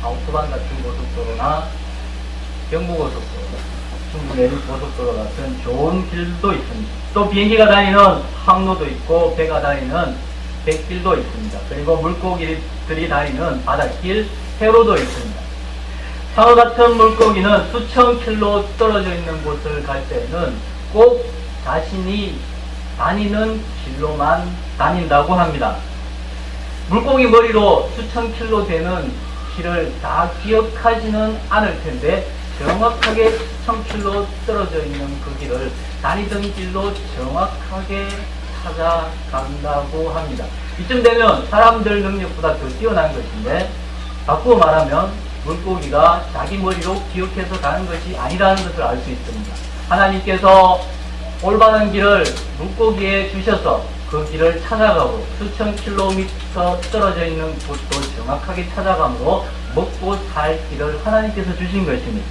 아우토반 같은 고속도로나 경부고속도로, 중부 내륙 고속도로 같은 좋은 길도 있습니다. 또 비행기가 다니는 항로도 있고 배가 다니는 백길도 있습니다. 그리고 물고기들이 다니는 바닷길, 해로도 있습니다. 상어 같은 물고기는 수천 킬로 떨어져 있는 곳을 갈 때는 꼭 자신이 다니는 길로만 다닌다고 합니다. 물고기 머리로 수천 킬로 되는 길을 다 기억하지는 않을 텐데 정확하게 수천 킬로 떨어져 있는 그 길을 다니던 길로 정확하게 찾아간다고 합니다. 이쯤 되면 사람들 능력보다 더 뛰어난 것인데, 바꾸어 말하면 물고기가 자기 머리로 기억해서 가는 것이 아니라는 것을 알 수 있습니다. 하나님께서 올바른 길을 물고기에 주셔서 그 길을 찾아가고 수천 킬로미터 떨어져 있는 곳도 정확하게 찾아가므로 먹고 살 길을 하나님께서 주신 것입니다.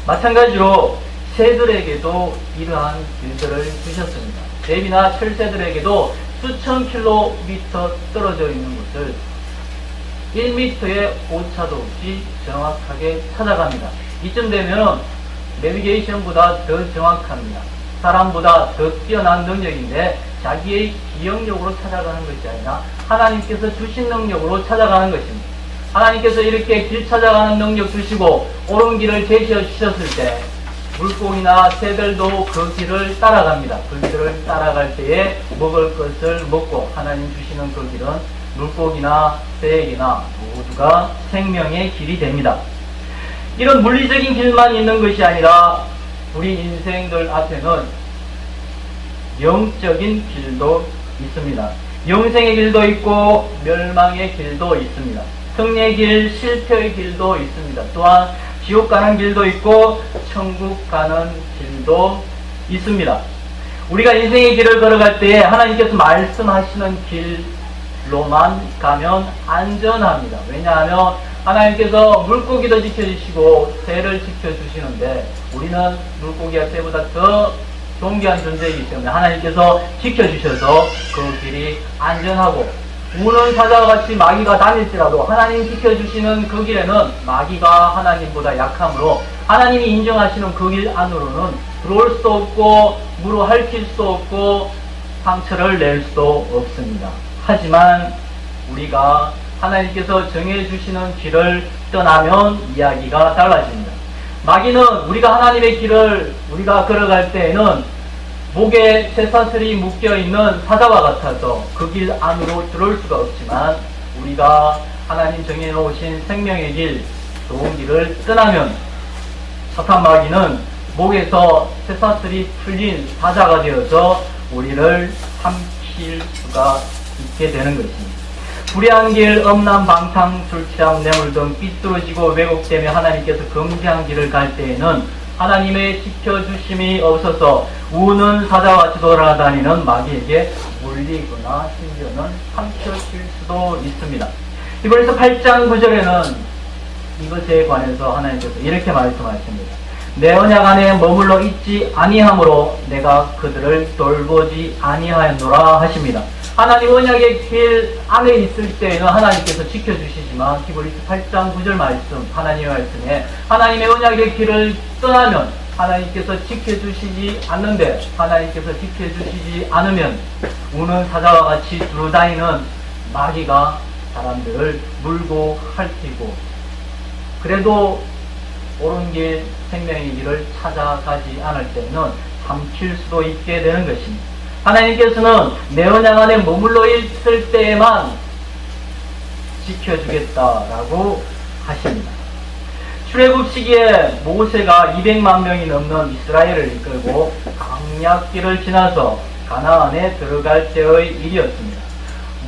마찬가지로 새들에게도 이러한 길들을 주셨습니다. 뱀이나 철새들에게도 수천 킬로미터 떨어져 있는 곳을 1m의 오차도 없이 정확하게 찾아갑니다. 이쯤 되면 내비게이션보다 더 정확합니다. 사람보다 더 뛰어난 능력인데 자기의 기억력으로 찾아가는 것이 아니라 하나님께서 주신 능력으로 찾아가는 것입니다. 하나님께서 이렇게 길 찾아가는 능력 주시고 옳은 길을 제시해 주셨을 때 물고기나 새들도 그 길을 따라갑니다. 그 길을 따라갈 때에 먹을 것을 먹고 하나님 주시는 그 길은 물고기나 새에게나 모두가 생명의 길이 됩니다. 이런 물리적인 길만 있는 것이 아니라 우리 인생들 앞에는 영적인 길도 있습니다. 영생의 길도 있고 멸망의 길도 있습니다. 승리의 길, 실패의 길도 있습니다. 또한 지옥 가는 길도 있고 천국 가는 길도 있습니다. 우리가 인생의 길을 걸어갈 때 하나님께서 말씀하시는 길로만 가면 안전합니다. 왜냐하면 하나님께서 물고기도 지켜주시고 새를 지켜주시는데 우리는 물고기와 새보다 더 존귀한 존재이기 때문에 하나님께서 지켜주셔서 그 길이 안전하고, 우는 사자와 같이 마귀가 다닐지라도 하나님 지켜주시는 그 길에는 마귀가 하나님보다 약하므로 하나님이 인정하시는 그 길 안으로는 들어올 수도 없고 무로 핥힐 수도 없고 상처를 낼 수도 없습니다. 하지만 우리가 하나님께서 정해주시는 길을 떠나면 이야기가 달라집니다. 마귀는 우리가 하나님의 길을 우리가 걸어갈 때에는 목에 쇠사슬이 묶여있는 사자와 같아서 그 길 안으로 들어올 수가 없지만, 우리가 하나님 정해놓으신 생명의 길, 좋은 길을 떠나면 사탄 마귀는 목에서 쇠사슬이 풀린 사자가 되어서 우리를 삼킬 수가 있게 되는 것입니다. 불의한 길, 음란, 방탕, 술 취함, 뇌물 등 삐뚤어지고 왜곡되며 하나님께서 금지한 길을 갈 때에는 하나님의 지켜주심이 없어서 우는 사자와 같이 돌아다니는 마귀에게 물리거나 심지어는 삼켜질 수도 있습니다. 히브리서 8장 9절에는 이것에 관해서 하나님께서 이렇게 말씀하십니다. 내 언약 안에 머물러 있지 아니하므로 내가 그들을 돌보지 아니하였노라 하십니다. 하나님 언약의 길 안에 있을 때에는 하나님께서 지켜주시지만 히브리서 8장 9절 말씀, 하나님의 말씀에 하나님의 언약의 길을 떠나면 하나님께서 지켜주시지 않는데, 하나님께서 지켜주시지 않으면 우는 사자와 같이 두루다니는 마귀가 사람들을 물고 핥히고, 그래도 옳은 길, 생명의 길을 찾아가지 않을 때는 삼킬 수도 있게 되는 것입니다. 하나님께서는 내 언약 안에 머물러 있을 때에만 지켜주겠다라고 하십니다. 출애굽 시기에 모세가 200만 명이 넘는 이스라엘을 이끌고 광야길을 지나서 가나안에 들어갈 때의 일이었습니다.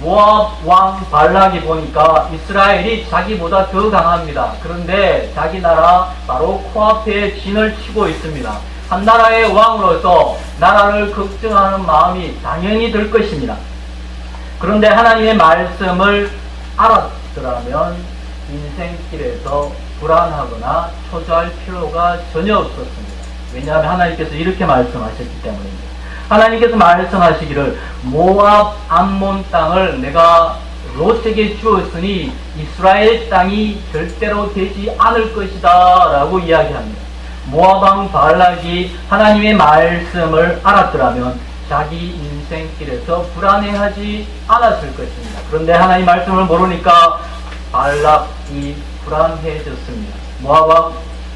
모압 왕 발락이 보니까 이스라엘이 자기보다 더 강합니다. 그런데 자기 나라 바로 코앞에 진을 치고 있습니다. 한 나라의 왕으로서 나라를 걱정하는 마음이 당연히 들 것입니다. 그런데 하나님의 말씀을 알았더라면 인생길에서 불안하거나 초조할 필요가 전혀 없었습니다. 왜냐하면 하나님께서 이렇게 말씀하셨기 때문입니다. 하나님께서 말씀하시기를 모압 암몬 땅을 내가 롯에게 주었으니 이스라엘 땅이 절대로 되지 않을 것이다 라고 이야기합니다. 모압 왕 발락이 하나님의 말씀을 알았더라면 자기 인생길에서 불안해하지 않았을 것입니다. 그런데 하나님 말씀을 모르니까 발락이 불안해졌습니다. 모압 왕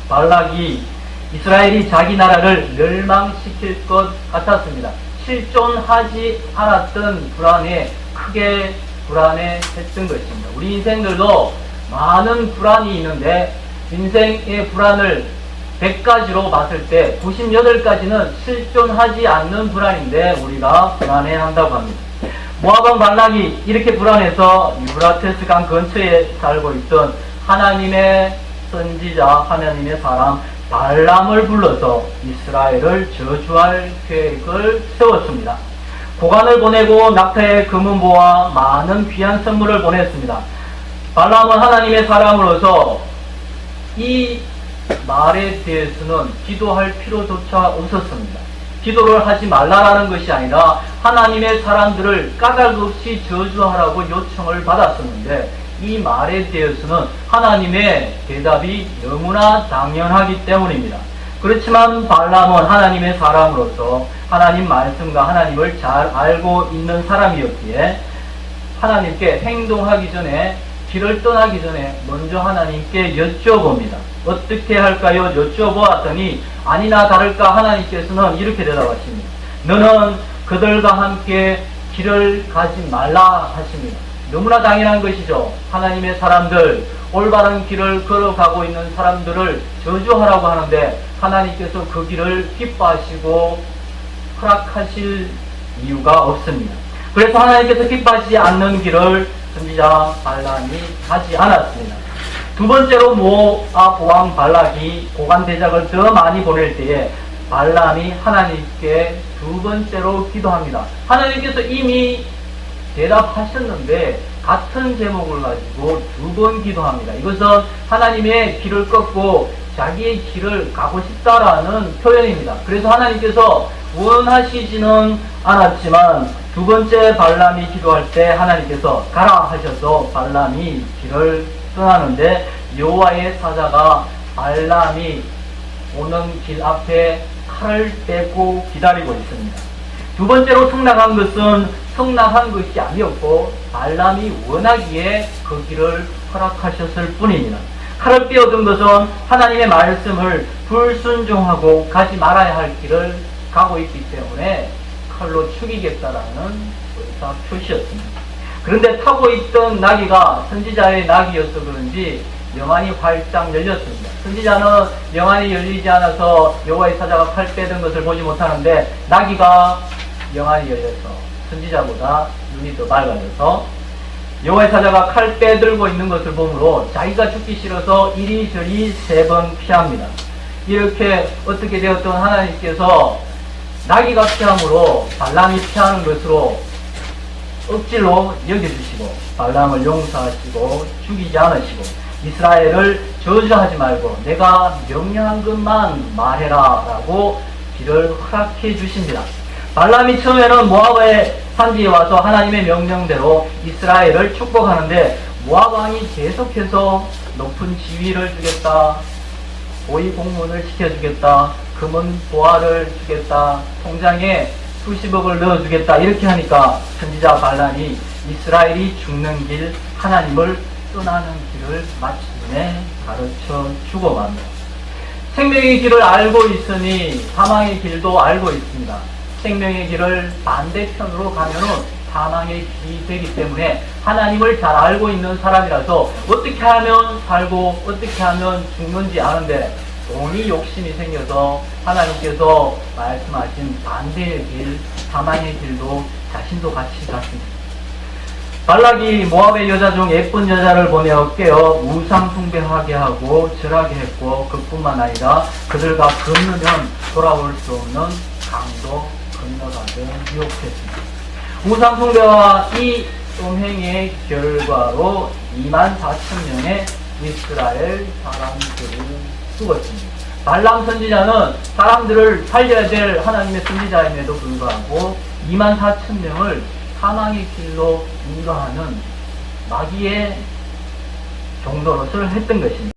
발락이 이스라엘이 자기 나라를 멸망시킬 것 같았습니다. 실존하지 않았던 불안에 크게 불안해했던 것입니다. 우리 인생들도 많은 불안이 있는데 인생의 불안을 100가지로 봤을 때 98가지는 실존하지 않는 불안인데 우리가 불안해한다고 합니다. 모압 왕 발락이 이렇게 불안해서 유브라테스 강 근처에 살고 있던 하나님의 선지자, 하나님의 사람 발람을 불러서 이스라엘을 저주할 계획을 세웠습니다. 고관을 보내고 낙타의 금은보와 많은 귀한 선물을 보냈습니다. 발람은 하나님의 사람으로서 이 말에 대해서는 기도할 필요조차 없었습니다. 기도를 하지 말라라는 것이 아니라 하나님의 사람들을 까닭없이 저주하라고 요청을 받았었는데 이 말에 대해서는 하나님의 대답이 너무나 당연하기 때문입니다. 그렇지만 발람은 하나님의 사람으로서 하나님 말씀과 하나님을 잘 알고 있는 사람이었기에 하나님께 행동하기 전에 길을 떠나기 전에 먼저 하나님께 여쭤봅니다. 어떻게 할까요? 여쭤보았더니 아니나 다를까 하나님께서는 이렇게 대답하십니다. 너는 그들과 함께 길을 가지 말라 하십니다. 너무나 당연한 것이죠. 하나님의 사람들, 올바른 길을 걸어가고 있는 사람들을 저주하라고 하는데 하나님께서 그 길을 기뻐하시고 허락하실 이유가 없습니다. 그래서 하나님께서 기뻐하시지 않는 길을 선지자 발람이 가지 않았습니다. 두 번째로 모압 왕 발락이 고관 대작을 더 많이 보낼 때에 발람이 하나님께 두 번째로 기도합니다. 하나님께서 이미 대답하셨는데 같은 제목을 가지고 두 번 기도합니다. 이것은 하나님의 길을 꺾고 자기의 길을 가고 싶다라는 표현입니다. 그래서 하나님께서 원하시지는 않았지만 두 번째 발람이 기도할 때 하나님께서 가라 하셔서 발람이 길을 떠나는데 여호와의 사자가 발람이 오는 길 앞에 칼을 빼고 기다리고 있습니다. 두 번째로 승낙한 것은 승낙한 것이 아니었고 발람이 원하기에 그 길을 허락하셨을 뿐입니다. 칼을 빼어든 것은 하나님의 말씀을 불순종하고 가지 말아야 할 길을 가고 있기 때문에 칼로 죽이겠다라는 의사 표시였습니다. 그런데 타고 있던 나귀가 선지자의 나귀여서 그런지 영안이 활짝 열렸습니다. 선지자는 영안이 열리지 않아서 여호와의 사자가 칼 빼든 것을 보지 못하는데 나귀가 영안이 열려서 선지자보다 눈이 더 밝아져서 여호와의 사자가 칼 빼들고 있는 것을 보므로 자기가 죽기 싫어서 이리저리 3번 피합니다. 이렇게 어떻게 되었던 하나님께서 나귀가 피함으로 발람이 피하는 것으로 억지로 여겨주시고 발람을 용서하시고 죽이지 않으시고 이스라엘을 저주하지 말고 내가 명령한 것만 말해라 라고 길을 허락해 주십니다. 발람이 처음에는 모압의 산지에 와서 하나님의 명령대로 이스라엘을 축복하는데 모압 왕이 계속해서 높은 지위를 주겠다, 고위 공문을 시켜주겠다, 금은 보화를 주겠다, 통장에 수십억을 넣어주겠다 이렇게 하니까 선지자 발람이 이스라엘이 죽는 길, 하나님을 떠나는 길을 마침내 가르쳐 주고 맙니다. 생명의 길을 알고 있으니 사망의 길도 알고 있습니다. 생명의 길을 반대편으로 가면은 사망의 길이 되기 때문에 하나님을 잘 알고 있는 사람이라서 어떻게 하면 살고 어떻게 하면 죽는지 아는데 돈이 욕심이 생겨서 하나님께서 말씀하신 반대의 길, 사망의 길도 자신도 같이 갔습니다. 발락이 모압의 여자 중 예쁜 여자를 보내어 깨어 우상 숭배하게 하고 절하게 했고 그뿐만 아니라 그들과 건너면 돌아올 수 없는 강도 건너가게 유혹했습니다. 우상 숭배와 이 음행의 결과로 24,000명의 이스라엘 사람들이 죽었습니다. 발람 선지자는 사람들을 살려야 될 하나님의 선지자임에도 불구하고 24,000명을 사망의 길로 인도하는 마귀의 종노릇을 했던 것입니다.